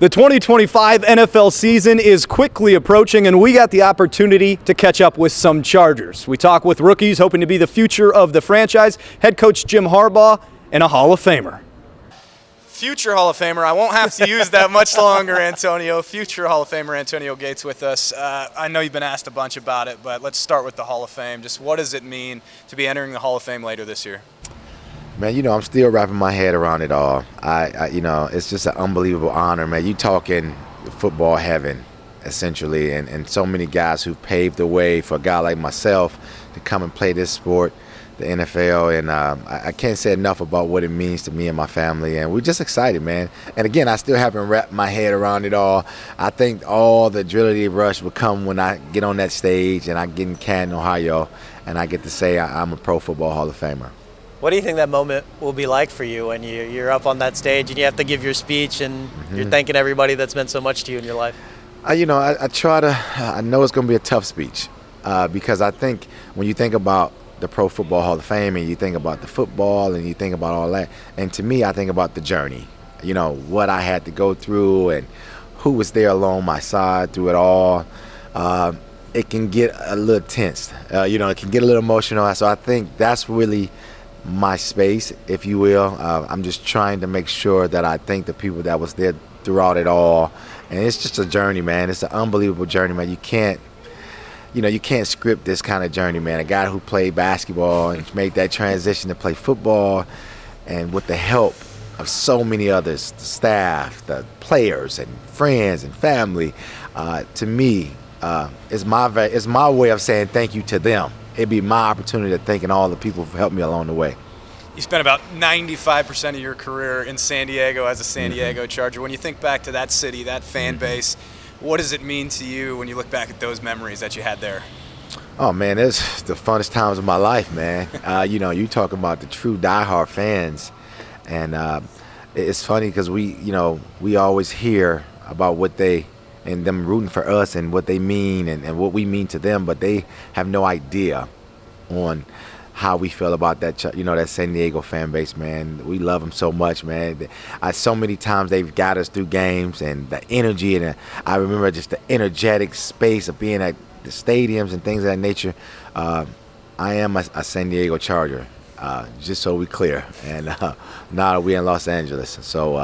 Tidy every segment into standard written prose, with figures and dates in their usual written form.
The 2025 NFL season is quickly approaching, and we got the opportunity to catch up with some Chargers. We talk with rookies hoping to be the future of the franchise, head coach Jim Harbaugh, and a Hall of Famer. Future Hall of Famer. I won't have to use that much longer, Antonio. Future Hall of Famer Antonio Gates with us. I know you've been asked a bunch about it, but let's start with the Hall of Fame. Just what does it mean to be entering the Hall of Fame later this year? Man, I'm still wrapping my head around it all. It's just an unbelievable honor, man. You talking football heaven, essentially, and so many guys who paved the way for a guy like myself to come and play this sport, the NFL, and I can't say enough about what it means to me and my family, and we're just excited, man. And again, I still haven't wrapped my head around it all. I think all the adrenaline rush will come when I get on that stage and I get in Canton, Ohio, and I get to say I'm a Pro Football Hall of Famer. What do you think that moment will be like for you when you're up on that stage and you have to give your speech and you're thanking everybody that's meant so much to you in your life? I know it's going to be a tough speech because I think when you think about the Pro Football Hall of Fame and you think about the football and you think about all that, and to me, I think about the journey, what I had to go through and who was there along my side through it all. It can get a little tense, it can get a little emotional. So I think that's really my space, if you will. I'm just trying to make sure that I thank the people that was there throughout it all. And it's just a journey, man. It's an unbelievable journey, man. You can't script this kind of journey, man. A guy who played basketball and made that transition to play football, and with the help of so many others, the staff, the players, and friends and family, to me, it's my way of saying thank you to them. It'd be my opportunity to thank all the people who helped me along the way. You spent about 95% of your career in San Diego as a San Diego Charger. When you think back to that city, that fan base, what does it mean to you when you look back at those memories that you had there? Oh, man, it's the funnest times of my life, man. You talk about the true diehard fans. And it's funny because we always hear about what they and them rooting for us and what they mean and what we mean to them, but they have no idea on how we feel about that, that San Diego fan base, man. We love them so much, man. So many times they've got us through games, and the energy, and I remember just the energetic space of being at the stadiums and things of that nature. I am a San Diego Charger, just so we're clear, and now we're in Los Angeles. So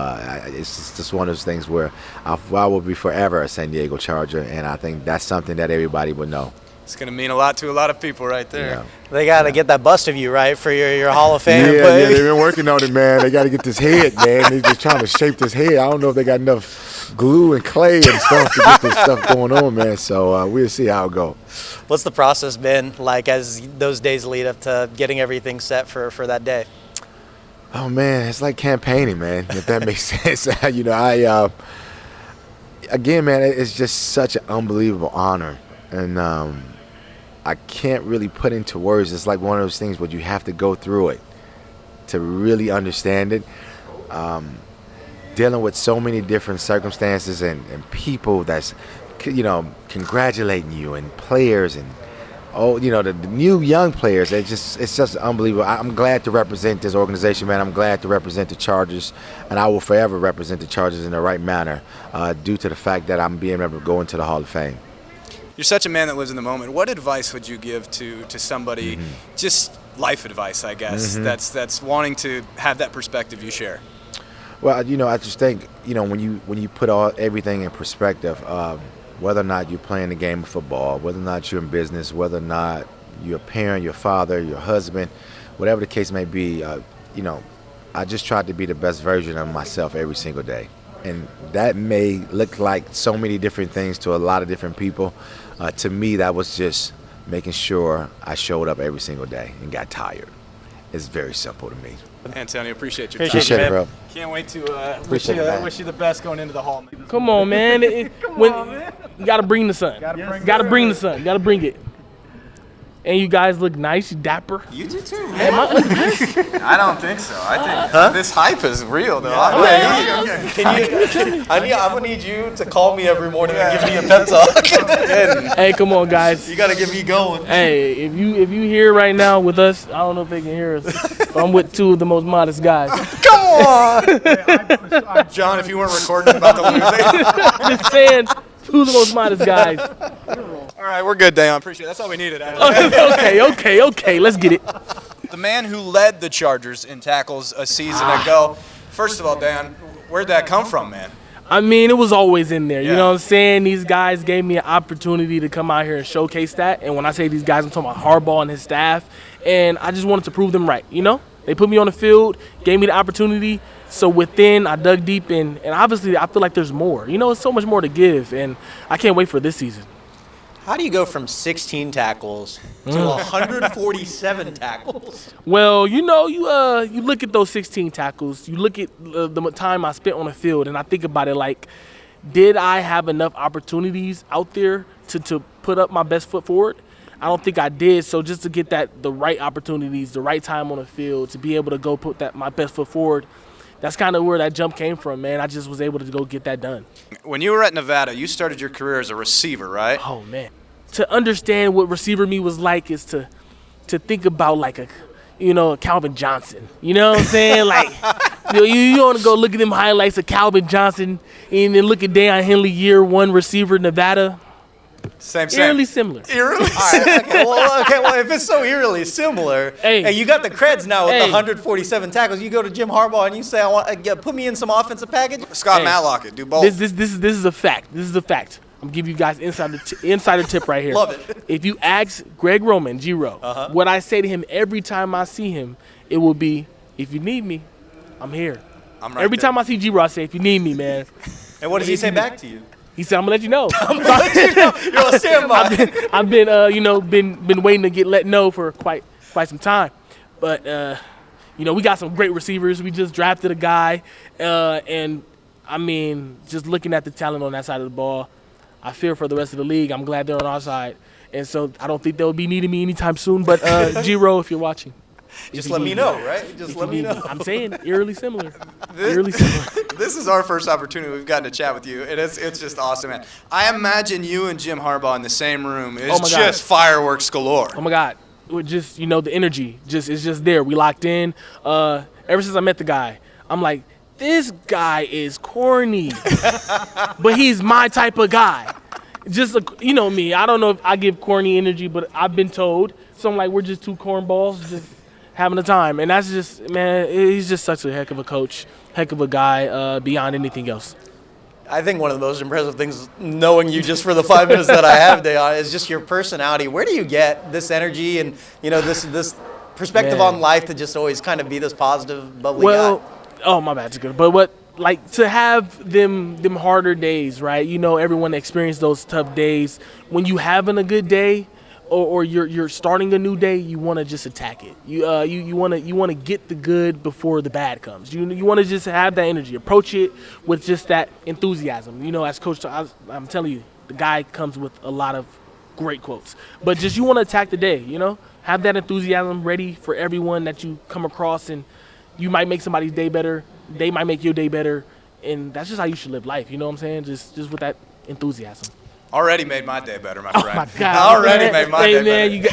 it's just one of those things where I will be forever a San Diego Charger, and I think that's something that everybody would know. It's going to mean a lot to a lot of people right there. Yeah. They got to get that bust of you, right, for your Hall of Fame. Yeah, they've been working on it, man. They got to get this head, man. They're just trying to shape this head. I don't know if they got enough glue and clay and stuff to get this stuff going on, man. So we'll see how it goes. What's the process been like as those days lead up to getting everything set for that day? Oh, man, it's like campaigning, man, if that makes sense. Again, man, it's just such an unbelievable honor. And I can't really put into words. It's like one of those things where you have to go through it to really understand it. Dealing with so many different circumstances and people that's, congratulating you, and players and the new young players. It's just unbelievable. I'm glad to represent this organization, man. I'm glad to represent the Chargers, and I will forever represent the Chargers in the right manner due to the fact that I'm being able to go into the Hall of Fame. You're such a man that lives in the moment. What advice would you give to somebody, just life advice, I guess, that's wanting to have that perspective you share? Well, I just think, when you put everything in perspective, whether or not you're playing the game of football, whether or not you're in business, whether or not you're a parent, your father, your husband, whatever the case may be, I just try to be the best version of myself every single day. And that may look like so many different things to a lot of different people. To me, that was just making sure I showed up every single day and got tired. It's very simple to me. Antonio, appreciate your time. Appreciate it, bro. Can't wait to wish you the best going into the Hall. Come on, man. You got to bring the sun. Got to bring the sun. Got to bring it. And you guys look nice, dapper. You do too, man. Am I underdressed? I don't think so. I think this hype is real, though. I'm gonna need you to call me every morning and give me a pep talk. Hey, come on, guys. You gotta get me going. Hey, if you here right now with us, I don't know if they can hear us. But I'm with two of the most modest guys. Come on! John, if you weren't recording, about to lose it. Just saying, two of the most modest guys. All right, we're good, Daiyan. Appreciate it. That's all we needed. Okay. Let's get it. The man who led the Chargers in tackles a season ago. First of all, Daiyan, where'd that come from, man? I mean, it was always in there. Yeah. You know what I'm saying? These guys gave me an opportunity to come out here and showcase that. And when I say these guys, I'm talking about Harbaugh and his staff. And I just wanted to prove them right, you know? They put me on the field, gave me the opportunity. So within, I dug deep in. And obviously, I feel like there's more. You know, it's so much more to give. And I can't wait for this season. How do you go from 16 tackles to 147 tackles? Well, you know, you look at those 16 tackles, you look at the time I spent on the field, and I think about it like, did I have enough opportunities out there to put up my best foot forward? I don't think I did. So just to get the right opportunities, the right time on the field, to be able to go put my best foot forward, that's kind of where that jump came from, man. I just was able to go get that done. When you were at Nevada, you started your career as a receiver, right? Oh, man. To understand what receiver me was like is to think about like a Calvin Johnson. You know what I'm saying? Like, you want to go look at them highlights of Calvin Johnson and then look at Daiyan Henley, year one receiver, Nevada. Same. Eerily similar. Eerily Well, if it's so eerily similar, Hey. and you got the creds now with Hey. the 147 tackles, you go to Jim Harbaugh and you say, "I want put me in some offensive package." Scott Hey. Matlock it. Do both. This is a fact. This is a fact. I'm gonna give you guys insider tip right here. Love it. If you ask Greg Roman, G-Ro, what I say to him every time I see him, it will be, if you need me, I'm here. I'm right Every there. time I see G-Ro, I say, if you need me, man. And what does he say back to you? He said, I'm gonna let you know. You're on standby. I've been been waiting to get let know for quite some time, but we got some great receivers. We just drafted a guy, and I mean, just looking at the talent on that side of the ball, I fear for the rest of the league. I'm glad they're on our side, and so I don't think they'll be needing me anytime soon. But G-Ro, if you're watching, Just let me know, right? Just let me know. I'm saying eerily similar. Eerily similar. This is our first opportunity we've gotten to chat with you, and it's just awesome, man. I imagine you and Jim Harbaugh in the same room is Oh my God. just fireworks galore. Oh my God, we're just the energy is just there. We locked in. Ever since I met the guy, I'm like, this guy is corny, but he's my type of guy. Just me. I don't know if I give corny energy, but I've been told. So I'm like, we're just two cornballs, just having a time, and that's just, man. He's just such a heck of a coach, heck of a guy, beyond anything else. I think one of the most impressive things, knowing you just for the 5 minutes that I have, Daiyan, is just your personality. Where do you get this energy and this perspective Man. on life to just always kind of be this positive, bubbly guy? Oh my bad, it's good. But to have them harder days, right? Everyone experienced those tough days. When you having a good day, or you're starting a new day, you want to just attack it. You want to get the good before the bad comes. You want to just have that energy, approach it with just that enthusiasm. As coach, I'm telling you, the guy comes with a lot of great quotes. But just you want to attack the day. Have that enthusiasm ready for everyone that you come across, and you might make somebody's day better. They might make your day better, and that's just how you should live life. You know what I'm saying? Just with that enthusiasm. Already made my day better, my friend. Oh my God! Already made my day man,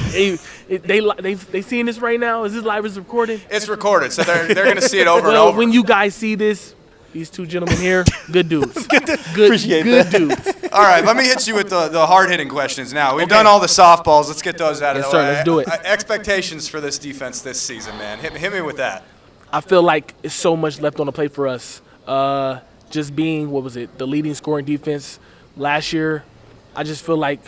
better. They seeing this right now? Is this live? Is recorded? It's recorded, so they're going to see it over and Well, over. when you guys see this, these two gentlemen here, good dudes. Good Appreciate that. dudes. All right, let me hit you with the hard-hitting questions now. We've done all the softballs. Let's get those out of Yes, the sir, way. let's do it. Expectations for this defense this season, man. Hit me with that. I feel like it's so much left on the plate for us. Just being, the leading scoring defense last year. I just feel like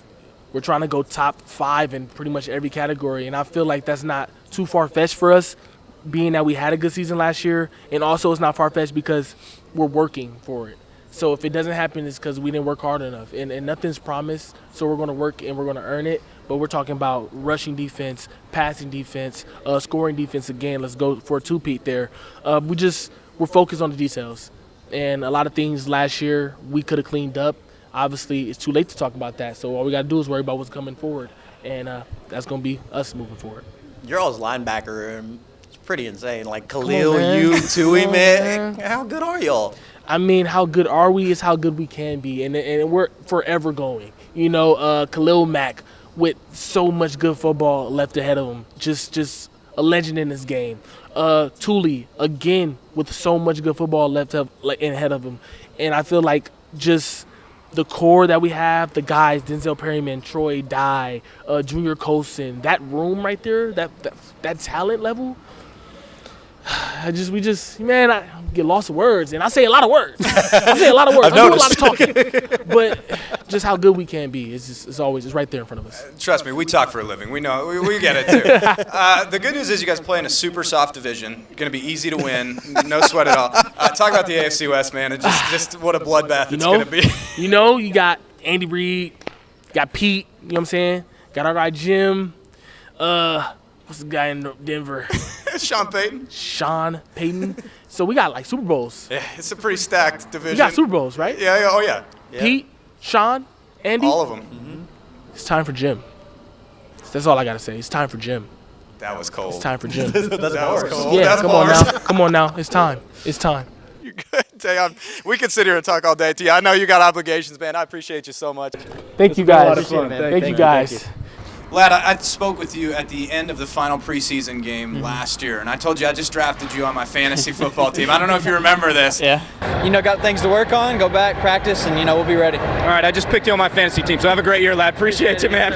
we're trying to go top 5 in pretty much every category, and I feel like that's not too far-fetched for us, being that we had a good season last year, and also it's not far-fetched because we're working for it. So if it doesn't happen, it's because we didn't work hard enough, and nothing's promised, so we're going to work and we're going to earn it, but we're talking about rushing defense, passing defense, scoring defense again. Let's go for a two-peat there. We're focused on the details, and a lot of things last year we could have cleaned up. Obviously, it's too late to talk about that, so all we got to do is worry about what's coming forward. and that's going to be us moving forward. Your all's linebacker room is pretty insane. Like Khalil, you, Tui, man. How good are y'all? I mean, how good are we is how good we can be, and we're forever going. You know, Khalil Mack with so much good football left ahead of him, just a legend in this game. Thule, again, with so much good football left ahead of him. And I feel like just the core that we have, the guys, Denzel Perryman, Troy Dye, Junior Colson, that room right there, that talent level, I get lost of words, and I say a lot of words. I do a lot of talking. But just how good we can be it's right there in front of us. Trust me, we talk for a living. We know, we get it too. The good news is you guys play in a super soft division. Going to be easy to win, no sweat at all. Talk about the AFC West, man. It's just what a bloodbath it's going to be. You got Andy Reid, got Pete. You know what I'm saying? Got our guy Jim. What's the guy in Denver? Sean Payton. So we got like Super Bowls. Yeah, it's a pretty stacked division. We got Super Bowls, right? Yeah. Oh yeah. Pete, Sean, Andy. All of them. Mm-hmm. It's time for Jim. That's all I gotta say. It's time for Jim. That was cold. It's time for Jim. That was cold. Yeah, That's come on now. It's time. You're good, Daiyan. We could sit here and talk all day to you. I know you got obligations, man. I appreciate you so much. Thank you guys. Thank you guys. Lad, I spoke with you at the end of the final preseason game last year, and I told you I just drafted you on my fantasy football team. I don't know if you remember this. Yeah. Got things to work on, go back, practice, and, we'll be ready. All right, I just picked you on my fantasy team, so have a great year, Lad. Appreciate you, man.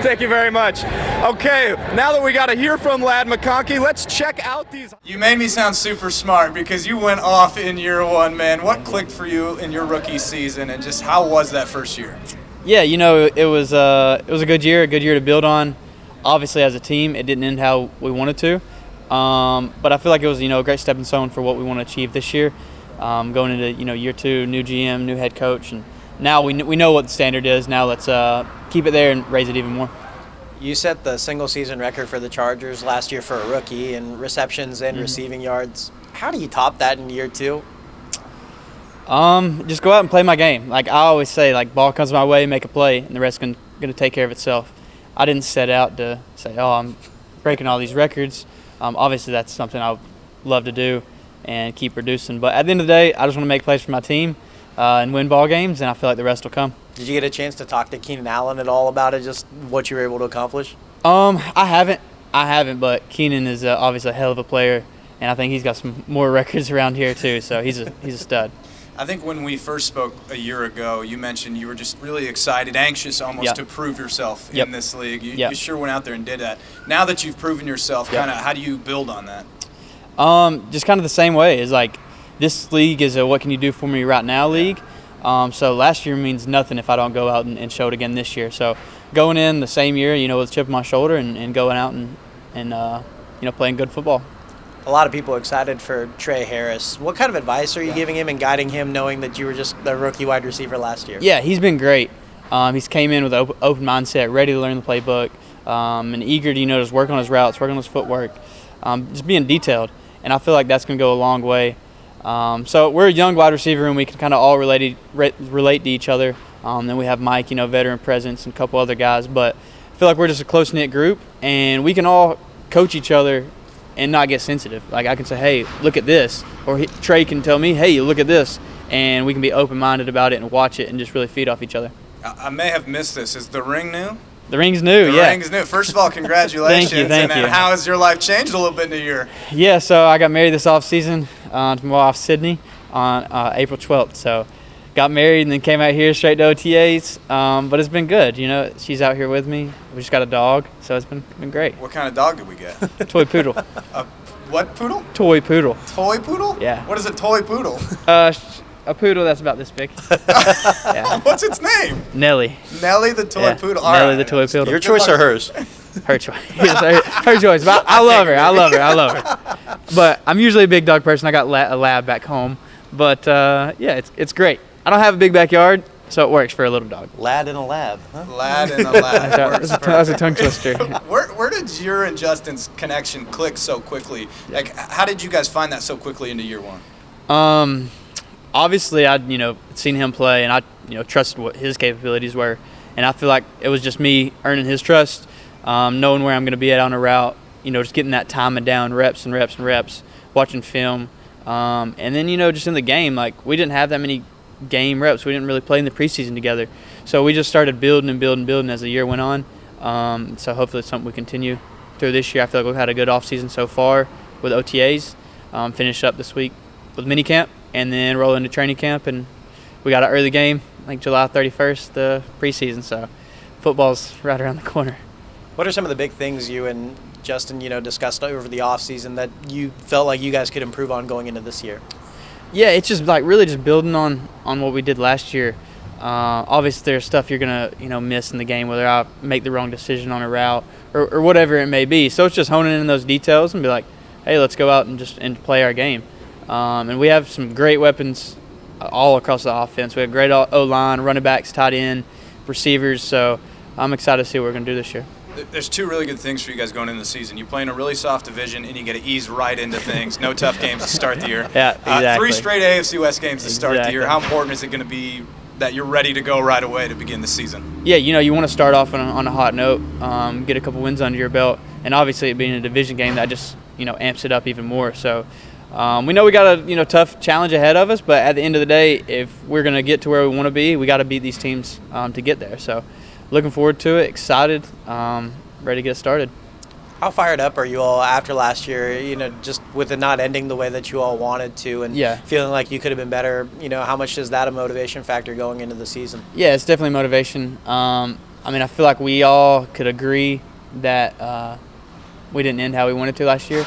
Thank you very much. Okay, now that we got to hear from Lad McConkey, let's check out these. You made me sound super smart because you went off in year one, man. What clicked for you in your rookie season, and just how was that first year? Yeah, it was a good year to build on. Obviously, as a team, it didn't end how we wanted to, but I feel like it was a great stepping stone for what we want to achieve this year. Going into year two, new GM, new head coach, and now we know what the standard is. Now let's keep it there and raise it even more. You set the single season record for the Chargers last year for a rookie in receptions and receiving yards. How do you top that in year two? Just go out and play my game. Like I always say, ball comes my way, make a play, and the rest going to take care of itself. I didn't set out to say, I'm breaking all these records. Obviously, that's something I would love to do and keep producing. But at the end of the day, I just want to make plays for my team and win ball games, and I feel like the rest will come. Did you get a chance to talk to Keenan Allen at all about it, just what you were able to accomplish? I haven't, but Keenan is obviously a hell of a player, and I think he's got some more records around here too, so he's a stud. I think when we first spoke a year ago, you mentioned you were just really excited, anxious almost to prove yourself in this league. You sure went out there and did that. Now that you've proven yourself, kind of how do you build on that? Just kind of the same way. Is this league is a what can you do for me right now league. So last year means nothing if I don't go out and show it again this year. So going in the same year, with a chip on my shoulder and going out and playing good football. A lot of people are excited for Trey Harris. What kind of advice are you giving him and guiding him, knowing that you were just the rookie wide receiver last year? Yeah, he's been great. He's came in with an open mindset, ready to learn the playbook, and eager to just work on his routes, work on his footwork, just being detailed. And I feel like that's going to go a long way. So we're a young wide receiver, and we can kind of all relate to each other. Then we have Mike, veteran presence, and a couple other guys. But I feel like we're just a close-knit group, and we can all coach each other and not get sensitive. Like I can say, hey, look at this. Or Trey can tell me, hey, look at this. And we can be open-minded about it and watch it and just really feed off each other. I may have missed this. Is the ring new? The ring's new, The ring's new. First of all, congratulations. Thank you. And how has your life changed a little bit in a year? Yeah, so I got married this offseason to my wife, Sydney, on April 12th. So got married and then came out here straight to OTAs. But it's been good. She's out here with me. We just got a dog, so it's been great. What kind of dog did we get? Toy poodle. What poodle? Toy poodle. Toy poodle? Yeah. What is a toy poodle? A poodle that's about this big. Yeah. What's its name? Nelly. Nelly the toy poodle. All Nelly right. the toy poodle. Your choice or hers? Her choice. Her choice. But I love her. But I'm usually a big dog person. I got a lab back home. But yeah, it's great. I don't have a big backyard, so it works for a little dog. Lad in a lab. Huh? Lad in a lab. That's a tongue twister. Where did your and Justin's connection click so quickly? Like, how did you guys find that so quickly into year one? Obviously, I'd seen him play, and I trusted what his capabilities were, And I feel like it was just me earning his trust, knowing where I'm going to be at on a route, just getting that timing down, reps and reps and reps, watching film. And then, just in the game, like we didn't have that many game reps. We didn't really play in the preseason together. So we just started building and building and building as the year went on. So hopefully it's something we continue through this year. I feel like we've had a good offseason so far with OTAs. Finish up this week with minicamp and then roll into training camp. And we got an early game, like July 31st, the preseason. So football's right around the corner. What are some of the big things you and Justin, discussed over the offseason that you felt like you guys could improve on going into this year? Yeah, it's just like really just building on what we did last year. Obviously, there's stuff you're gonna miss in the game, whether I make the wrong decision on a route or whatever it may be. So it's just honing in those details and be like, hey, let's go out and play our game. And we have some great weapons all across the offense. We have great O-line, running backs, tight end, receivers. So I'm excited to see what we're gonna do this year. There's two really good things for you guys going into the season. You play in a really soft division, and you get to ease right into things. No tough games to start the year. Yeah, exactly. 3 straight AFC West games to start the year. How important is it going to be that you're ready to go right away to begin the season? Yeah, you want to start off on a hot note, get a couple wins under your belt, and obviously it being a division game, that just amps it up even more. So we know we got a tough challenge ahead of us, but at the end of the day, if we're going to get to where we want to be, we got to beat these teams to get there. So looking forward to it, excited, ready to get started. How fired up are you all after last year, just with it not ending the way that you all wanted to and feeling like you could have been better? How much is that a motivation factor going into the season? Yeah, it's definitely motivation. I feel like we all could agree that we didn't end how we wanted to last year,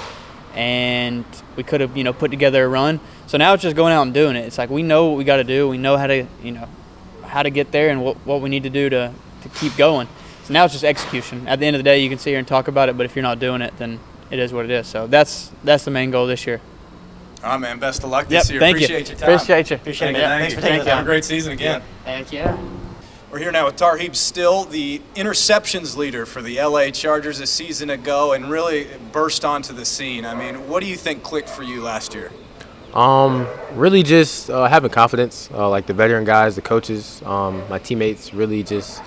and we could have, put together a run. So now it's just going out and doing it. It's like we know what we got to do. We know how to get there and what we need to do to keep going. So now it's just execution. At the end of the day, you can sit here and talk about it, but if you're not doing it, then it is what it is. So that's the main goal this year. All right, man. Best of luck this year. Thank Appreciate you. your time. Appreciate you. Appreciate it. Thanks for taking the time. Have a great season again. Thank you. We're here now with Tarheeb Still, the interceptions leader for the LA Chargers a season ago, and really burst onto the scene. What do you think clicked for you last year? Really just having confidence, like the veteran guys, the coaches, my teammates really just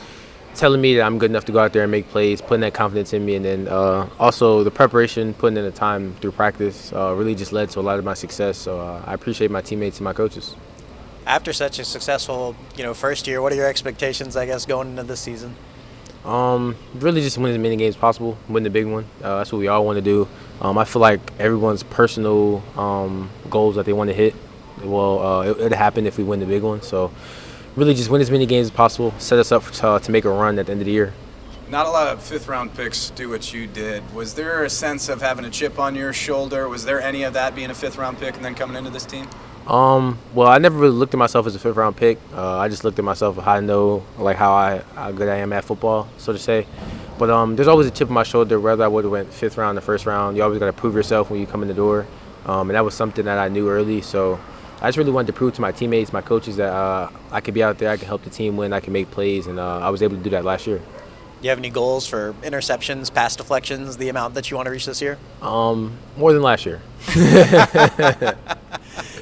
telling me that I'm good enough to go out there and make plays, putting that confidence in me, and then also the preparation, putting in the time through practice really just led to a lot of my success. So I appreciate my teammates and my coaches. After such a successful, first year, what are your expectations, I guess, going into this season? Really just win as many games as possible, win the big one. That's what we all want to do. I feel like everyone's personal goals that they want to hit, it'll happen if we win the big one. So really just win as many games as possible, set us up to make a run at the end of the year. Not a lot of fifth-round picks do what you did. Was there a sense of having a chip on your shoulder? Was there any of that being a fifth-round pick and then coming into this team? Well, I never really looked at myself as a fifth-round pick. I just looked at myself how I know, like how good I am at football, so to say. But there's always a chip on my shoulder, whether I would have went fifth round or first round. You always got to prove yourself when you come in the door, and that was something that I knew early. So I just really wanted to prove to my teammates, my coaches, that I could be out there, I could help the team win, I can make plays, and I was able to do that last year. Do you have any goals for interceptions, pass deflections, the amount that you want to reach this year? More than last year.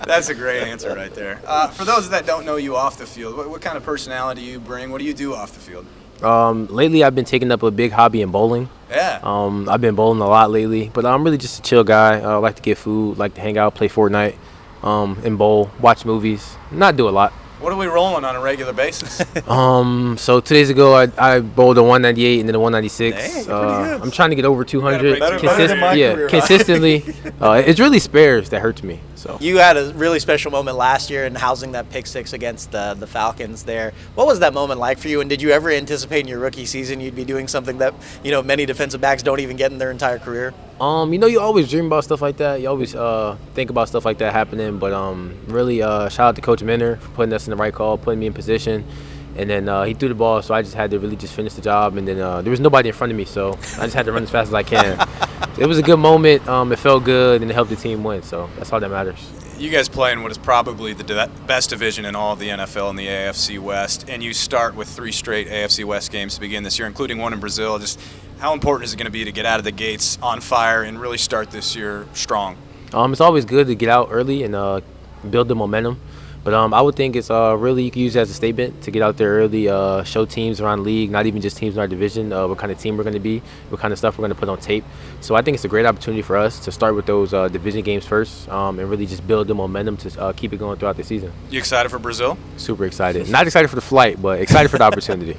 That's a great answer right there. For those that don't know you off the field, what kind of personality do you bring? What do you do off the field? Lately, I've been taking up a big hobby in bowling. Yeah. I've been bowling a lot lately, but I'm really just a chill guy. I like to get food, like to hang out, play Fortnite, and bowl, watch movies, not do a lot. What are we rolling on a regular basis? So 2 days ago, I bowled a 198 and then a 196. Dang, you're pretty good. I'm trying to get over 200 better than my career, huh? consistently. It's really spares that hurts me. So you had a really special moment last year in housing that pick six against the Falcons there. What was that moment like for you, and did you ever anticipate in your rookie season you'd be doing something that many defensive backs don't even get in their entire career? You always dream about stuff like that. You always think about stuff like that happening. But really, shout out to Coach Minner for putting us in the right call, putting me in position. And then he threw the ball, so I just had to really just finish the job. And then there was nobody in front of me, so I just had to run as fast as I can. It was a good moment. It felt good, and it helped the team win. So that's all that matters. You guys play in what is probably the best division in all of the NFL in the AFC West, and you start with 3 straight AFC West games to begin this year, including one in Brazil. Just how important is it going to be to get out of the gates on fire and really start this year strong? It's always good to get out early and build the momentum. But I would think it's really, you can use it as a statement to get out there early, show teams around the league, not even just teams in our division, what kind of team we're going to be, what kind of stuff we're going to put on tape. So I think it's a great opportunity for us to start with those division games first, and really just build the momentum to keep it going throughout the season. You excited for Brazil? Super excited. Not excited for the flight, but excited for the opportunity.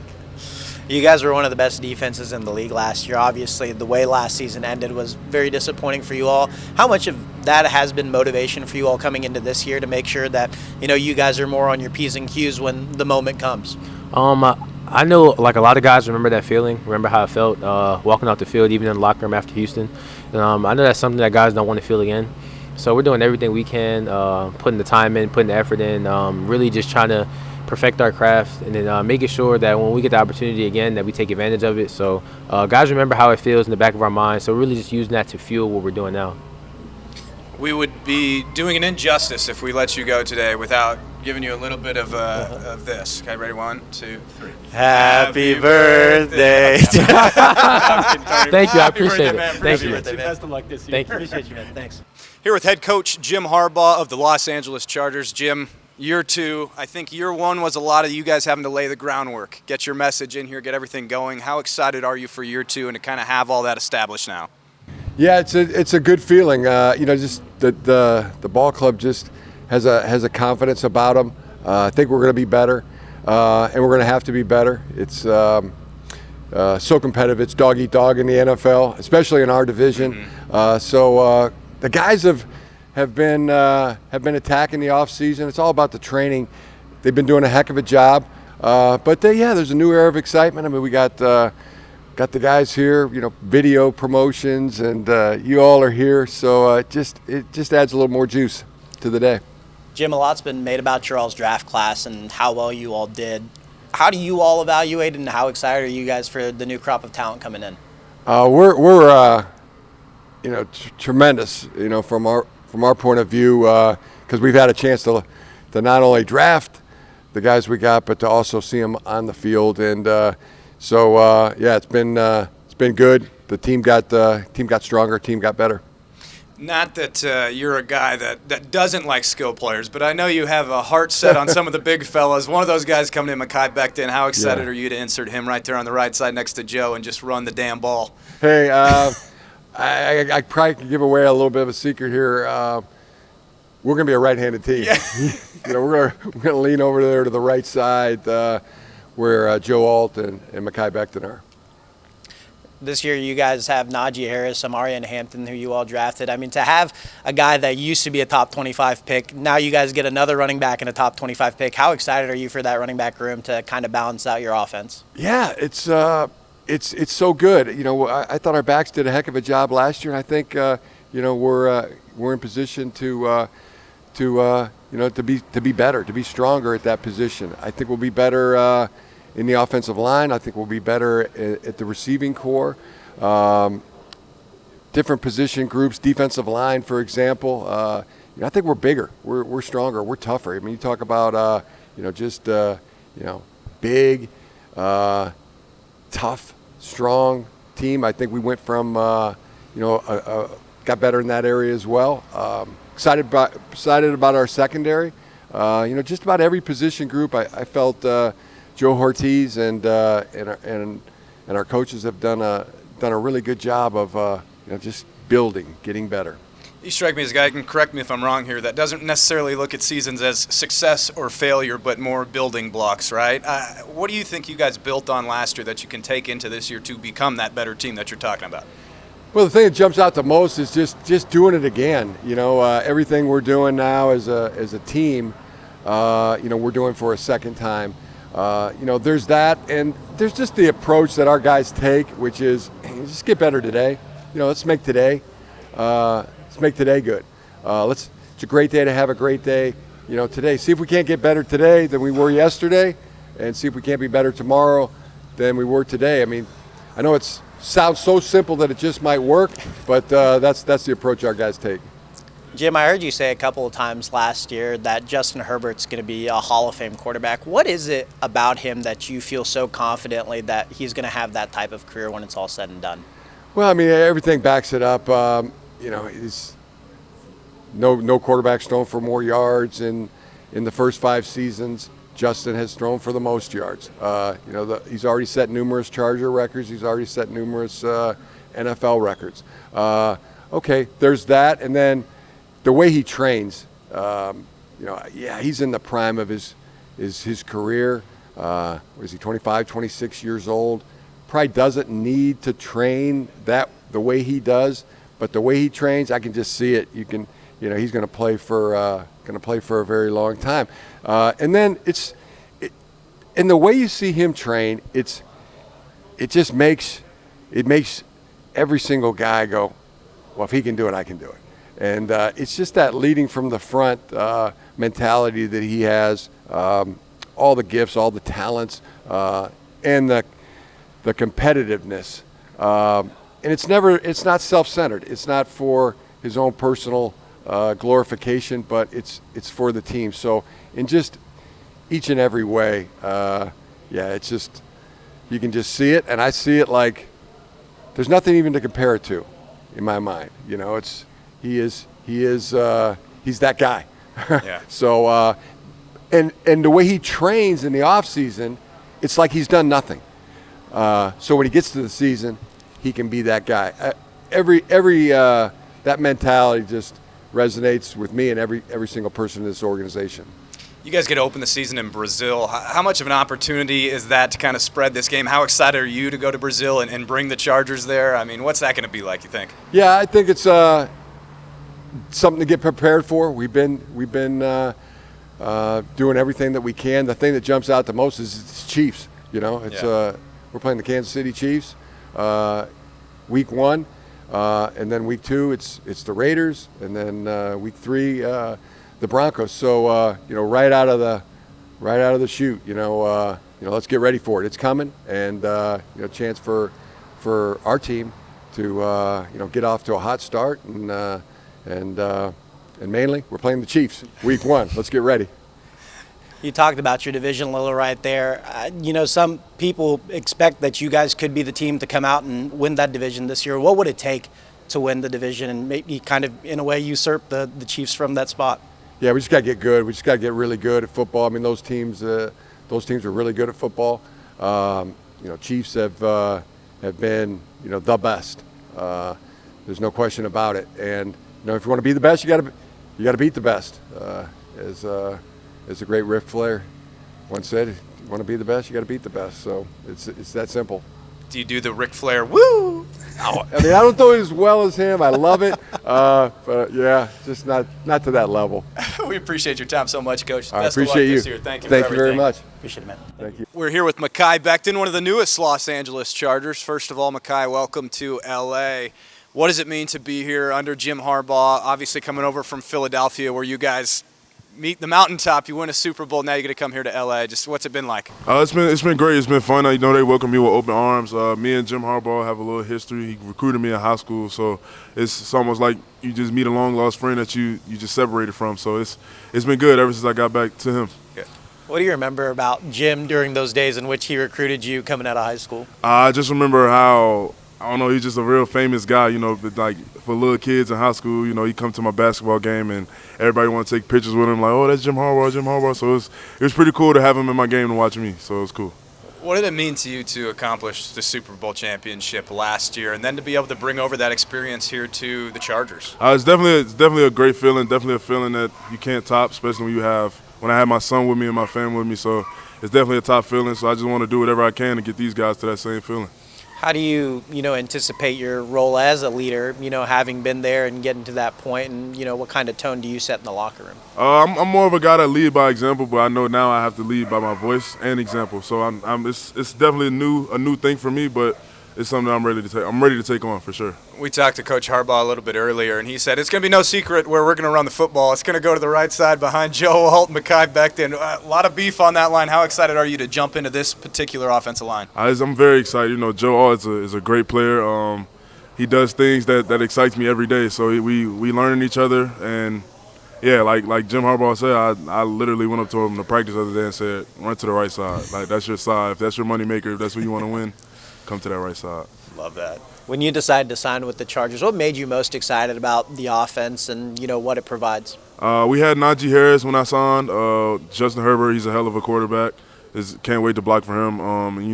You guys were one of the best defenses in the league last year. Obviously, the way last season ended was very disappointing for you all. How much of that has been motivation for you all coming into this year to make sure that, you guys are more on your P's and Q's when the moment comes? I know, like, a lot of guys remember that feeling, remember how it felt walking out the field, even in the locker room after Houston. And I know that's something that guys don't want to feel again. So we're doing everything we can, putting the time in, putting the effort in, really just trying to perfect our craft, and then making sure that when we get the opportunity again that we take advantage of it. So guys remember how it feels in the back of our minds, so really just using that to fuel what we're doing now. We would be doing an injustice if we let you go today without giving you a little bit of this. Okay, ready? 1, 2, 3. Happy birthday. Thank you, I appreciate it. Thank you. Best of luck this year. Thank you. Appreciate you, man. Thanks. Here with head coach Jim Harbaugh of the Los Angeles Chargers. Jim, year 2, I think year 1 was a lot of you guys having to lay the groundwork, get your message in here, get everything going. How excited are you for year 2 and to kind of have all that established now? Yeah, it's a good feeling. Just the ball club just has a confidence about them. I think we're going to be better, and we're going to have to be better. It's so competitive. It's dog eat dog in the NFL, especially in our division. So the guys have been attacking the off season. It's all about the training. They've been doing a heck of a job. But there's a new era of excitement. I mean, we got the guys here, video promotions, and you all are here. So it just adds a little more juice to the day. Jim, a lot's been made about your all's draft class and how well you all did. How do you all evaluate, and how excited are you guys for the new crop of talent coming in? We're tremendous, from our point of view, because we've had a chance to not only draft the guys we got, but to also see them on the field. And it's been good. The team got stronger. Team got better. Not that you're a guy that doesn't like skill players, but I know you have a heart set on some of the big fellas. One of those guys coming in, Mekhi Becton. How excited are you to insert him right there on the right side next to Joe and just run the damn ball? Hey, I probably can give away a little bit of a secret here. We're going to be a right-handed team. Yeah. We're going to lean over there to the right side where Joe Alt and Mekhi Becton are. This year you guys have Najee Harris, Omarion, Hampton, who you all drafted. I mean, to have a guy that used to be a top 25 pick, now you guys get another running back and a top 25 pick. How excited are you for that running back room to kind of balance out your offense? Yeah, it's so good. I thought our backs did a heck of a job last year, and I think we're in position to be better, to be stronger at that position. I think we'll be better in the offensive line. I think we'll be better at the receiving core. Different position groups, defensive line, for example. I think we're bigger. We're stronger. We're tougher. I mean, you talk about big, tough, strong team. I think we went from got better in that area as well. Excited about our secondary. Just about every position group. I felt Joe Ortiz and our coaches have done a really good job of just building, getting better. You strike me as a guy, and correct me if I'm wrong here, that doesn't necessarily look at seasons as success or failure, but more building blocks, right? What do you think you guys built on last year that you can take into this year to become that better team that you're talking about? Well, the thing that jumps out the most is just doing it again. Everything we're doing now as a team, we're doing for a second time. There's that, and there's just the approach that our guys take, which is just get better today. Let's make today good. It's a great day to have a great day. Today. See if we can't get better today than we were yesterday, and see if we can't be better tomorrow than we were today. I mean, I know it sounds so simple that it just might work, but that's the approach our guys take. Jim, I heard you say a couple of times last year that Justin Herbert's going to be a Hall of Fame quarterback. What is it about him that you feel so confidently that he's going to have that type of career when it's all said and done? Well, I mean, everything backs it up. He's no quarterback's thrown for more yards in in the first 5 seasons, Justin has thrown for the most yards. He's already set numerous Charger records. He's already set numerous NFL records. Okay, there's that, and then the way he trains. He's in the prime of his career. Is he 25, 26 years old? Probably doesn't need to train the way he does, but the way he trains, I can just see it. He's going to play for a very long time. And then and the way you see him train, it makes every single guy go, well, if he can do it, I can do it. And it's just that leading from the front mentality that he has, all the gifts, all the talents, and the competitiveness. And it's not self-centered. It's not for his own personal glorification, but it's for the team. So in just each and every way, it's just, you can just see it, and I see it like there's nothing even to compare it to in my mind. He's that guy. Yeah. So and the way he trains in the off season, it's like he's done nothing. So when he gets to the season, he can be that guy. That mentality just resonates with me and every single person in this organization. You guys get to open the season in Brazil. How much of an opportunity is that to kind of spread this game? How excited are you to go to Brazil and bring the Chargers there? I mean, what's that going to be like, you think? Yeah, I think it's something to get prepared for. We've been doing everything that we can. The thing that jumps out the most is it's Chiefs. We're playing the Kansas City Chiefs week 1, and then week 2 it's the Raiders, and then week 3 the Broncos. So right out of the chute, let's get ready for it. It's coming, and chance for our team to get off to a hot start, and mainly we're playing the Chiefs week 1. Let's get ready. You talked about your division a little right there. Some people expect that you guys could be the team to come out and win that division this year. What would it take to win the division and maybe kind of, in a way, usurp the Chiefs from that spot? Yeah, we just got to get good. We just got to get really good at football. I mean, those teams are really good at football. Chiefs have been, the best. There's no question about it. And if you want to be the best, you got to beat the best. As the great Ric Flair once said, if you want to be the best, you got to beat the best. So it's that simple. Do you do the Ric Flair woo? I don't do it as well as him. I love it, but yeah, just not to that level. We appreciate your time so much, Coach. I Best appreciate of luck you. this year. Thank you very much. Appreciate it, man. Thank you. We're here with Mekhi Becton, one of the newest Los Angeles Chargers. First of all, Mekhi, welcome to L.A. What does it mean to be here under Jim Harbaugh? Obviously coming over from Philadelphia, where you guys meet the mountaintop, you win a Super Bowl, now you're going to come here to L.A. Just what's it been like? It's been great. It's been fun. They welcome me with open arms. Me and Jim Harbaugh have a little history. He recruited me in high school, so it's almost like you just meet a long-lost friend that you just separated from. So it's been good ever since I got back to him. Good. What do you remember about Jim during those days in which he recruited you coming out of high school? I just remember how, I don't know, he's just a real famous guy, like for little kids in high school, he come to my basketball game and everybody want to take pictures with him, like, oh, that's Jim Harbaugh. So it was pretty cool to have him in my game and watch me, so it was cool. What did it mean to you to accomplish the Super Bowl championship last year and then to be able to bring over that experience here to the Chargers? It's definitely a great feeling, definitely a feeling that you can't top, especially when I had my son with me and my family with me, so it's definitely a top feeling, so I just want to do whatever I can to get these guys to that same feeling. How do you, anticipate your role as a leader, having been there and getting to that point, and, what kind of tone do you set in the locker room? I'm more of a guy that lead by example, but I know now I have to lead by my voice and example. So it's definitely a new thing for me, but it's something that I'm ready to take on for sure. We talked to Coach Harbaugh a little bit earlier, and he said it's going to be no secret where we're going to run the football. It's going to go to the right side behind Joe Alt, Mekhi Becton. A lot of beef on that line. How excited are you to jump into this particular offensive line? I'm very excited. Joe Alt is a great player. He does things that excites me every day. So we learning each other, and yeah, like Jim Harbaugh said, I literally went up to him to practice the other day and said, run to the right side. Like, that's your side. If that's your moneymaker, if that's what you want to win, come to that right side. Love that. When you decided to sign with the Chargers, what made you most excited about the offense and, what it provides? We had Najee Harris when I signed. Justin Herbert, he's a hell of a quarterback. Can't wait to block for him.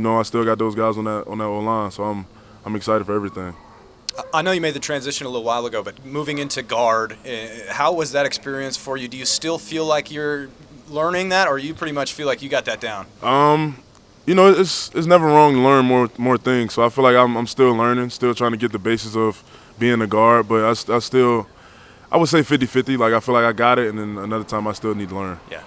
I still got those guys on that O-line, so I'm excited for everything. I know you made the transition a little while ago, but moving into guard, how was that experience for you? Do you still feel like you're learning that, or you pretty much feel like you got that down? It's never wrong to learn more things. So I feel like I'm still learning, still trying to get the basis of being a guard, but I would say 50-50. Like, I feel like I got it, and then another time I still need to learn. Yeah.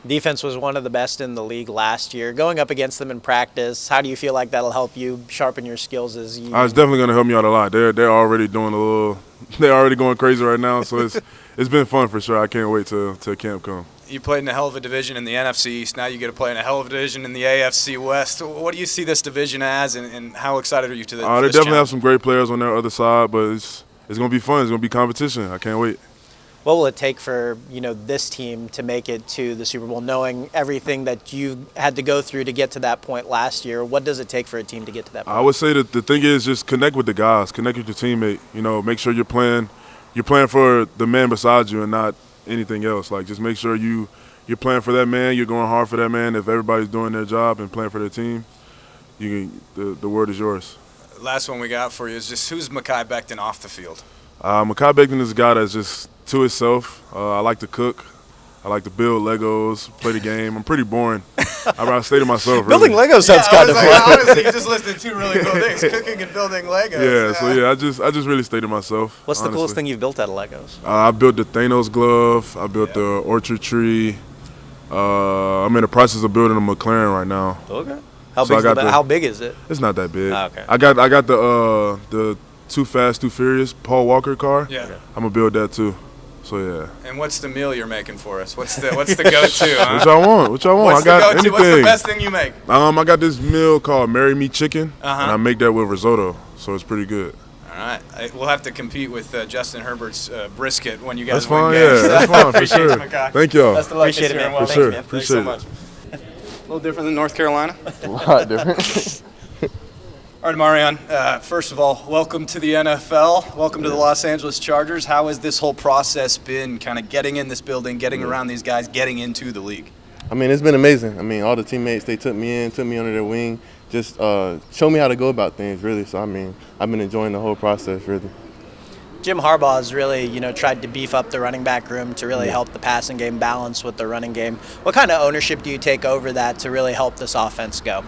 Defense was one of the best in the league last year. Going up against them in practice, how do you feel like that'll help you sharpen your skills as you? It's definitely going to help me out a lot. They're already they're already going crazy right now, so it's been fun for sure. I can't wait till camp come. You played in a hell of a division in the NFC East. Now you get to play in a hell of a division in the AFC West. What do you see this division as, and how excited are you to this? They definitely have some great players on their other side, but it's going to be fun. It's going to be competition. I can't wait. What will it take for this team to make it to the Super Bowl, knowing everything that you had to go through to get to that point last year? What does it take for a team to get to that point? I would say that the thing is just connect with the guys, connect with your teammate. Make sure you're playing for the man beside you and not anything else. Like, just make sure you're playing for that man, you're going hard for that man. If everybody's doing their job and playing for their team, the word is yours. Last one we got for you is just, who's Mekhi Becton off the field? Mekhi Becton is a guy that's just to himself. I like to cook. I like to build Legos, play the game. I'm pretty boring. I'd rather stay to myself. Building Legos sounds kind of fun. Honestly, you just listed two really cool things: cooking and building Legos. I just really stay to myself. What's the coolest thing you've built out of Legos? I built the Thanos glove. I built the orchard tree. I'm in the process of building a McLaren right now. Okay. How big is it? It's not that big. Okay. I got the Too Fast, Too Furious Paul Walker car. Yeah. I'm gonna build that too. So yeah. And what's the meal you're making for us? What's the go-to? Huh? What y'all want? What's I got the go-to? anything. What's the best thing you make? I got this meal called Marry Me Chicken, Uh-huh. and I make that with risotto, so it's pretty good. All right. We'll have to compete with Justin Herbert's brisket when you guys That's win fine. games. Yeah, that's fine for sure. Mekhi. Thank y'all. Best of luck Appreciate this it, year, man. and For well, sure. thanks Appreciate so much. A little different than North Carolina. A lot different. All right, Omarion, first of all, welcome to the NFL. Welcome to the Los Angeles Chargers. How has this whole process been, kind of getting in this building, getting around these guys, getting into the league? I mean, it's been amazing. I mean, all the teammates, they took me under their wing, just show me how to go about things, really. So, I mean, I've been enjoying the whole process, really. Jim Harbaugh has really, tried to beef up the running back room to really help the passing game balance with the running game. What kind of ownership do you take over that to really help this offense go?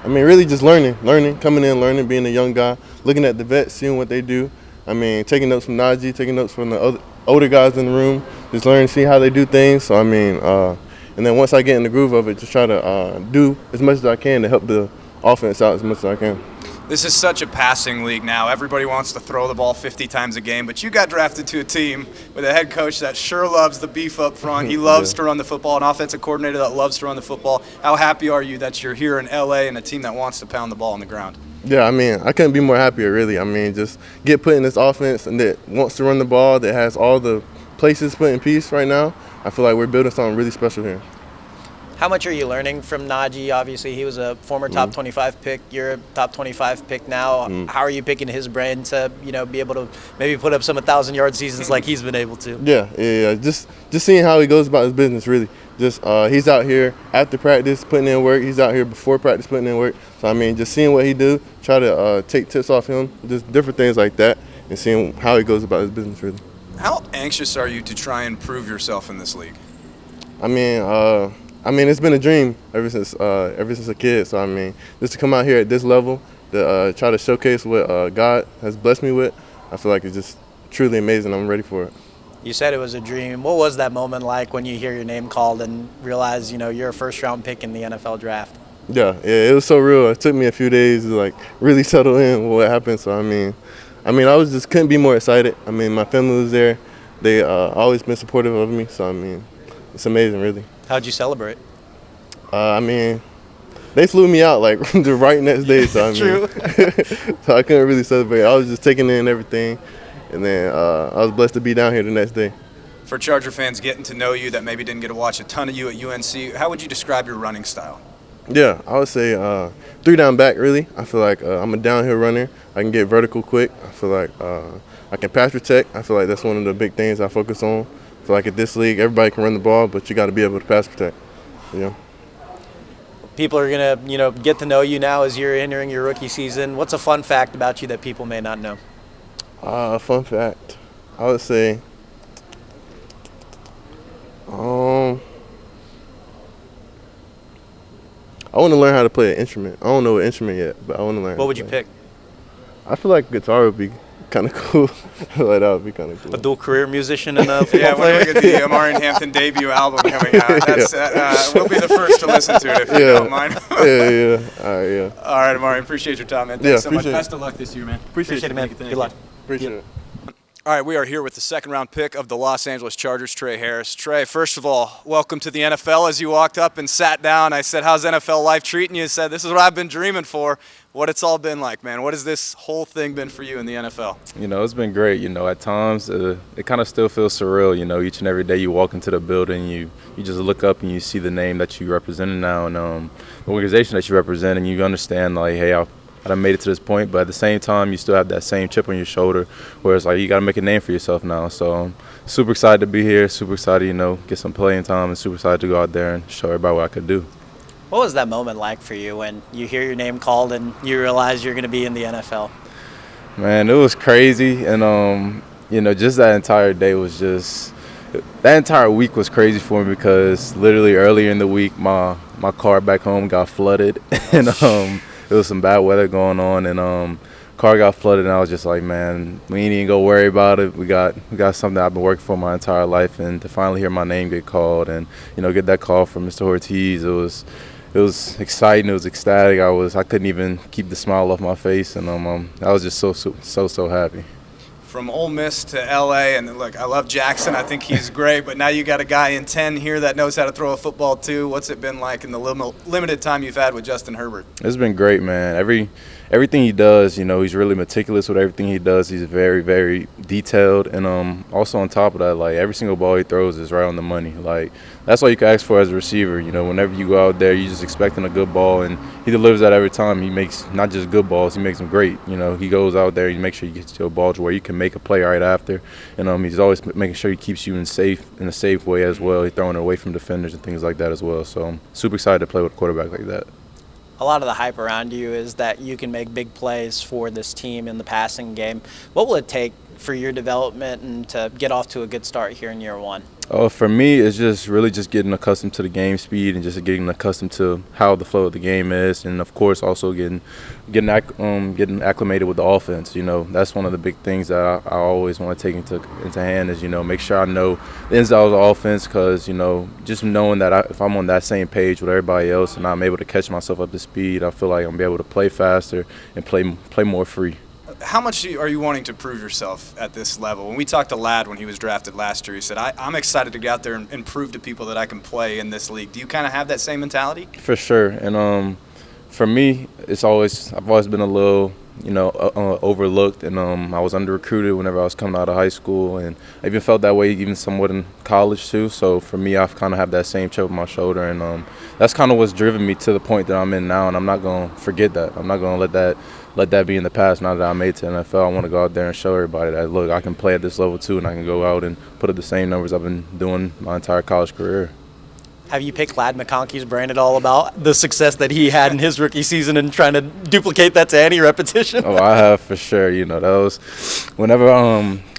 I mean, really just learning, coming in, learning, being a young guy, looking at the vets, seeing what they do. I mean, taking notes from Najee, taking notes from the older guys in the room, just learning, see how they do things. So, I mean, and then once I get in the groove of it, just try to do as much as I can to help the offense out as much as I can. This is such a passing league now. Everybody wants to throw the ball 50 times a game, but you got drafted to a team with a head coach that sure loves the beef up front. He loves to run the football, an offensive coordinator that loves to run the football. How happy are you that you're here in L.A. and a team that wants to pound the ball on the ground? Yeah, I mean, I couldn't be more happier, really. I mean, just get put in this offense and that wants to run the ball, that has all the places put in peace right now. I feel like we're building something really special here. How much are you learning from Najee? Obviously, he was a former top 25 pick. You're a top 25 pick now. How are you picking his brain to, be able to maybe put up some 1,000-yard seasons like he's been able to? Yeah. Just seeing how he goes about his business, really. Just he's out here after practice putting in work. He's out here before practice putting in work. So, I mean, just seeing what he do, try to take tips off him, just different things like that, and seeing how he goes about his business, really. How anxious are you to try and prove yourself in this league? I mean, it's been a dream ever since a kid. So, I mean, just to come out here at this level, to try to showcase what God has blessed me with, I feel like it's just truly amazing. I'm ready for it. You said it was a dream. What was that moment like when you hear your name called and realize, you're a first-round pick in the NFL draft? Yeah, it was so real. It took me a few days to, really settle in what happened. So, I mean, I couldn't be more excited. I mean, my family was there. They always been supportive of me. So, I mean, it's amazing, really. How'd you celebrate? I mean, they flew me out the right next day. So, I mean, True. so I couldn't really celebrate. I was just taking in everything, and then I was blessed to be down here the next day. For Charger fans getting to know you that maybe didn't get to watch a ton of you at UNC, how would you describe your running style? Yeah, I would say 3 down back, really. I feel like I'm a downhill runner. I can get vertical quick. I feel like I can pass protect. I feel like that's one of the big things I focus on. So like at this league, everybody can run the ball, but you got to be able to pass protect. You know. People are gonna, get to know you now as you're entering your rookie season. What's a fun fact about you that people may not know? Fun fact, I would say, I want to learn how to play an instrument. I don't know what instrument yet, but I want to learn. What would you pick? I feel like guitar would be kind of cool. Like that would be kind of cool. A dual career musician and a football Yeah, when player? we get the Omarion Hampton debut album coming out, we'll be the first to listen to it if you don't mind. Yeah. All right, yeah. All right, Omarion, appreciate your time, man. Thanks so much. appreciate it. Best of luck this year, man. Appreciate it, man. Good luck. Appreciate it. All right, we are here with the second-round pick of the Los Angeles Chargers, Tre Harris. Tre, first of all, welcome to the NFL. As you walked up and sat down, I said, how's NFL life treating you? You said, this is what I've been dreaming for. What it's all been like, man. What has this whole thing been for you in the NFL? It's been great. At times it kind of still feels surreal. Each and every day you walk into the building, you just look up and you see the name that you represent now and the organization that you represent, and you understand, like, hey, I done made it to this point, but at the same time, you still have that same chip on your shoulder where it's like you got to make a name for yourself now. So I'm super excited to be here, super excited, get some playing time, and super excited to go out there and show everybody what I could do. What was that moment like for you when you hear your name called and you realize you're going to be in the NFL? Man, it was crazy, and just that entire day was that entire week was crazy for me because literally earlier in the week, my car back home got flooded, and there was some bad weather going on, and car got flooded, and I was just like, man, we ain't even gonna worry about it. We got something I've been working for my entire life, and to finally hear my name get called and get that call from Mr. Ortiz, it was exciting. It was ecstatic. I couldn't even keep the smile off my face, and I was just so happy. From Ole Miss to L.A., and look, I love Jackson. I think he's great, but now you got a guy in 10 here that knows how to throw a football too. What's it been like in the limited time you've had with Justin Herbert? It's been great, man. Everything he does, he's really meticulous with everything he does. He's very, very detailed, and also on top of that, like, every single ball he throws is right on the money. Like, that's all you can ask for as a receiver. Whenever you go out there, you're just expecting a good ball, and he delivers that every time. He makes not just good balls, he makes them great. He goes out there, you make sure you get to a ball to where you can make a play right after, and he's always making sure he keeps you in a safe way as well. He's throwing it away from defenders and things like that as well. So I'm super excited to play with a quarterback like that. A lot of the hype around you is that you can make big plays for this team in the passing game. What will it take for your development and to get off to a good start here in year one? For me, it's just really just getting accustomed to the game speed and just getting accustomed to how the flow of the game is, and of course also getting acclimated with the offense. That's one of the big things that I always want to take into hand is make sure I know the ins and outs of the offense, because just knowing that if I'm on that same page with everybody else and I'm able to catch myself up to speed, I feel like I'm gonna be able to play faster and play more free. How much are you wanting to prove yourself at this level? When we talked to Ladd when he was drafted last year, he said, I'm excited to get out there and prove to people that I can play in this league. Do you kind of have that same mentality? For sure. And for me, I've always been a little, overlooked, and I was under-recruited whenever I was coming out of high school, and I even felt that way even somewhat in college too. So for me, I've kind of have that same chip on my shoulder, and that's kind of what's driven me to the point that I'm in now, and I'm not going to forget that. I'm not going to let that be in the past. Now that I made it to the NFL, I want to go out there and show everybody that, look, I can play at this level too, and I can go out and put up the same numbers I've been doing my entire college career. Have you picked Ladd McConkey's brain at all about the success that he had in his rookie season and trying to duplicate that to any repetition? Oh, I have for sure. That was whenever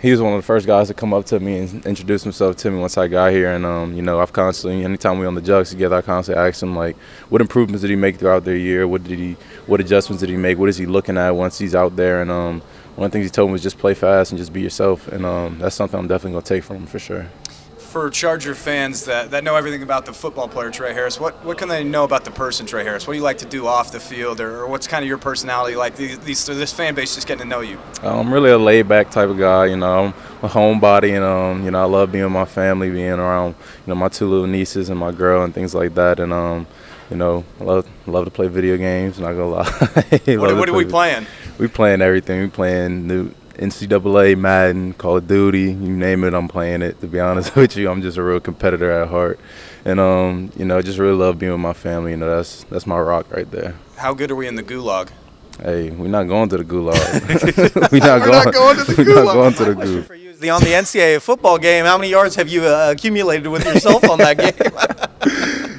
he was one of the first guys to come up to me and introduce himself to me once I got here. And, I've constantly, anytime we're on the jugs together, I constantly ask him, like, what improvements did he make throughout the year? What adjustments did he make? What is he looking at once he's out there? And one of the things he told me was just play fast and just be yourself. And that's something I'm definitely going to take from him for sure. For Charger fans that know everything about the football player Tre Harris, what can they know about the person Tre Harris? What do you like to do off the field, or what's kind of your personality like? This fan base just getting to know you. I'm really a laid-back type of guy. I'm a homebody, and I love being with my family, being around my two little nieces and my girl and things like that. And I love to play video games. Not gonna lie. What are we playing? We playing everything. We playing new NCAA, Madden, Call of Duty, you name it, I'm playing it. To be honest with you, I'm just a real competitor at heart, and just really love being with my family. That's my rock right there. How good are we in the gulag? Hey, we're not going to the gulag. We're not going to the gulag. My question for you is the NCAA football game. How many yards have you accumulated with yourself on that game?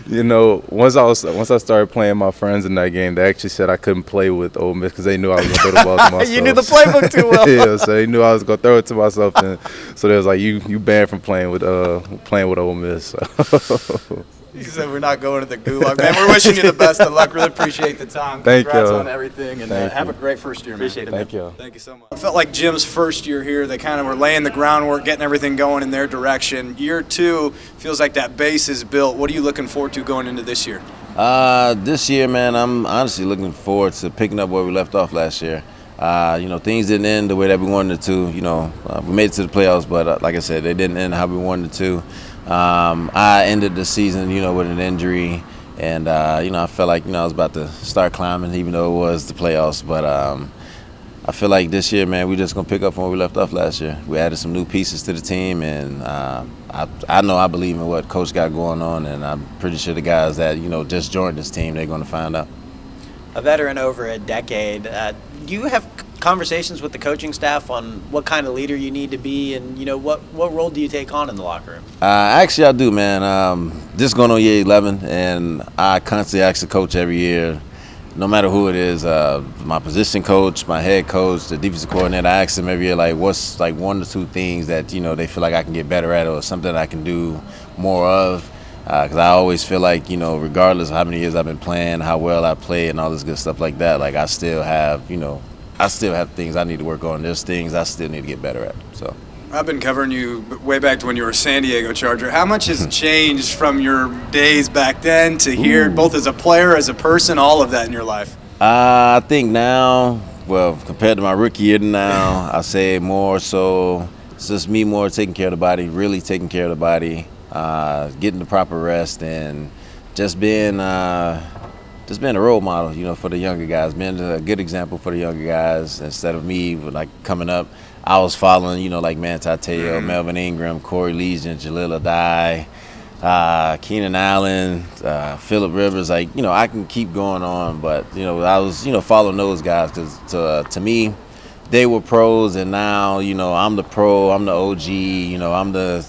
You know, once I started playing my friends in that game, they actually said I couldn't play with Ole Miss because they knew I was going to throw the ball to myself. You knew the playbook too well. Yeah, so they knew I was going to throw it to myself, and so they was like, "You banned from playing with Ole Miss." So. He said we're not going to the gulag. Man, we're wishing you the best of luck. Really appreciate the time. Thank Congrats you. on everything, and have a great first year, man. Appreciate it, man. Thank you. Thank you so much. I felt like Jim's first year here, they kind of were laying the groundwork, getting everything going in their direction. Year two feels like that base is built. What are you looking forward to going into this year? This year, man, I'm honestly looking forward to picking up where we left off last year. You know, things didn't end the way that we wanted it to. You know, we made it to the playoffs, but like I said, they didn't end how we wanted it to. I ended the season, you know, with an injury, and you know, I felt like, you know, I was about to start climbing, even though it was the playoffs. But I feel like this year, man, we're just gonna pick up from where we left off last year. We added some new pieces to the team, and I believe in what Coach got going on, and I'm pretty sure the guys that, you know, just joined this team, they're gonna find out. A veteran over a decade. Do you have conversations with the coaching staff on what kind of leader you need to be, and you know what role do you take on in the locker room? Actually, I do, man. This is going on year 11, and I constantly ask the coach every year, no matter who it is, my position coach, my head coach, the defensive coordinator. I ask them every year, like, what's like one or two things that, you know, they feel like I can get better at, or something that I can do more of. Because I always feel like, you know, regardless of how many years I've been playing, how well I play, and all this good stuff like that, like I still have, you know, things I need to work on. There's things I still need to get better at. So I've been covering you way back to when you were a San Diego Charger. How much has changed from your days back then to here, both as a player, as a person, all of that in your life? I think now, well, compared to my rookie year to now, I say more so it's just me more taking care of the body, really taking care of the body, getting the proper rest, and just being a role model, you know, for the younger guys, being a good example for the younger guys. Instead of me, like, coming up, I was following, you know, like Manti Te'o, Melvin Ingram, Corey Legion, Jaleel Addae, Keenan Allen, Phillip Rivers. Like, you know, I can keep going on, but, you know, I was, you know, following those guys because to me, they were pros, and now, you know, I'm the pro, I'm the OG, you know, I'm the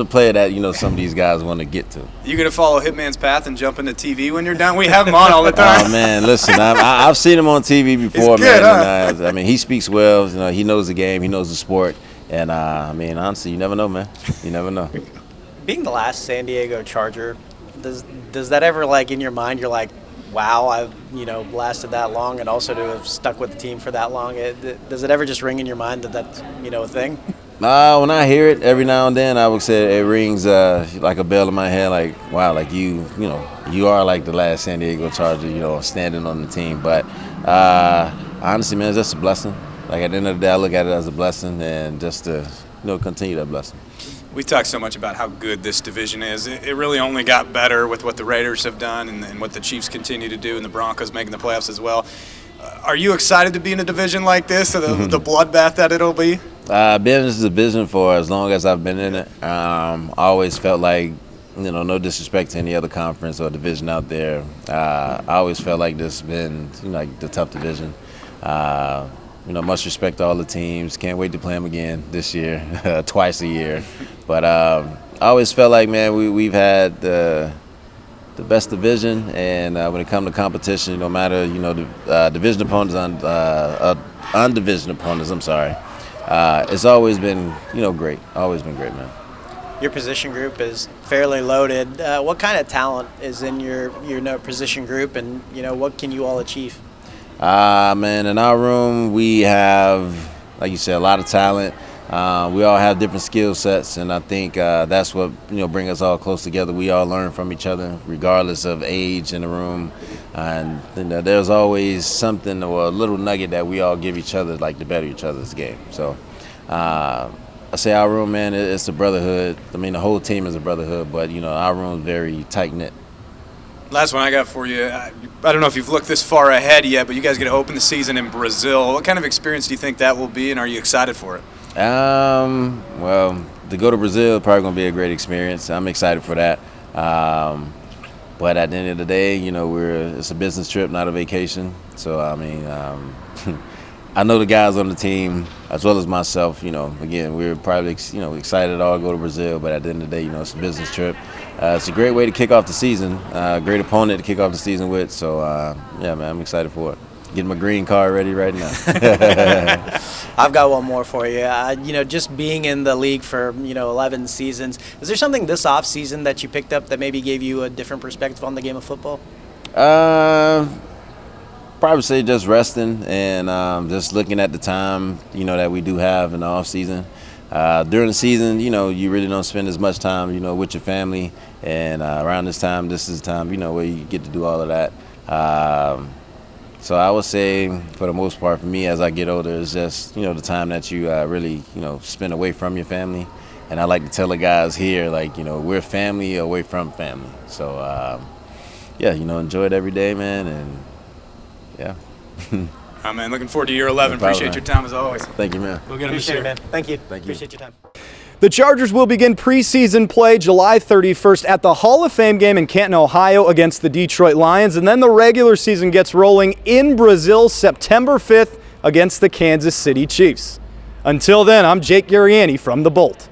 player that, you know, some of these guys want to get to. You gonna follow Hitman's path and jump into TV when you're done? We have him on all the time. Oh man, listen, I've seen him on TV before, He's good, man. huh? I mean, he speaks well. You know, he knows the game, he knows the sport, and I mean, honestly, you never know, man. You never know. Being the last San Diego Charger, does that ever, like, in your mind, you're like, wow, I've, you know, lasted that long, and also to have stuck with the team for that long? Does it ever just ring in your mind that that's, you know, a thing? When I hear it every now and then, I would say it rings like a bell in my head, like, wow, like you know, you are like the last San Diego Charger, you know, standing on the team. But honestly, man, it's just a blessing. Like, at the end of the day, I look at it as a blessing, and just to, you know, continue that blessing. We talked so much about how good this division is. It really only got better with what the Raiders have done and what the Chiefs continue to do, and the Broncos making the playoffs as well. Are you excited to be in a division like this, or the bloodbath that it'll be? I've been in this division for as long as I've been in it. I always felt like, you know, no disrespect to any other conference or division out there, I always felt like this has been, you know, like the tough division. You know, much respect to all the teams. Can't wait to play them again this year, twice a year. But I always felt like, man, we've had the best division, and when it comes to competition, no matter, you know, the division opponents, undivision opponents, I'm sorry, it's always been, you know, great. Always been great, man. Your position group is fairly loaded. What kind of talent is in your position group, and, you know, what can you all achieve? Man, in our room, we have, like you said, a lot of talent. We all have different skill sets, and I think that's what, you know, bring us all close together. We all learn from each other, regardless of age in the room. And you know, there's always something or a little nugget that we all give each other, like, to better each other's game. So I say our room, man, it's a brotherhood. I mean, the whole team is a brotherhood, but, you know, our room is very tight-knit. Last one I got for you. I don't know if you've looked this far ahead yet, but you guys get to open the season in Brazil. What kind of experience do you think that will be, and are you excited for it? Well, to go to Brazil is probably going to be a great experience. I'm excited for that. But at the end of the day, you know, it's a business trip, not a vacation. So, I mean, I know the guys on the team as well as myself. Again, we're probably excited to all go to Brazil, but at the end of the day, it's a business trip. It's a great way to kick off the season. Great opponent to kick off the season with. So yeah, man, I'm excited for it. Getting my green card ready right now. I've got one more for you. Just being in the league for 11 seasons, is there something this off season that you picked up that maybe gave you a different perspective on the game of football? Probably say just resting and just looking at the time that we do have in the off season. During the season, you really don't spend as much time with your family, and around this is the time where you get to do all of that. So I would say, for the most part, for me, as I get older, it's just the time that you really spend away from your family. And I like to tell the guys here, we're family away from family. So yeah, enjoy it every day, man, and yeah. Oh, man, looking forward to year 11. Appreciate your time as always. Thank you, man. We'll get him Appreciate it, man. Thank you. Thank you. Appreciate your time. The Chargers will begin preseason play July 31st at the Hall of Fame game in Canton, Ohio against the Detroit Lions, and then the regular season gets rolling in Brazil September 5th against the Kansas City Chiefs. Until then, I'm Jake Garriani from The Bolt.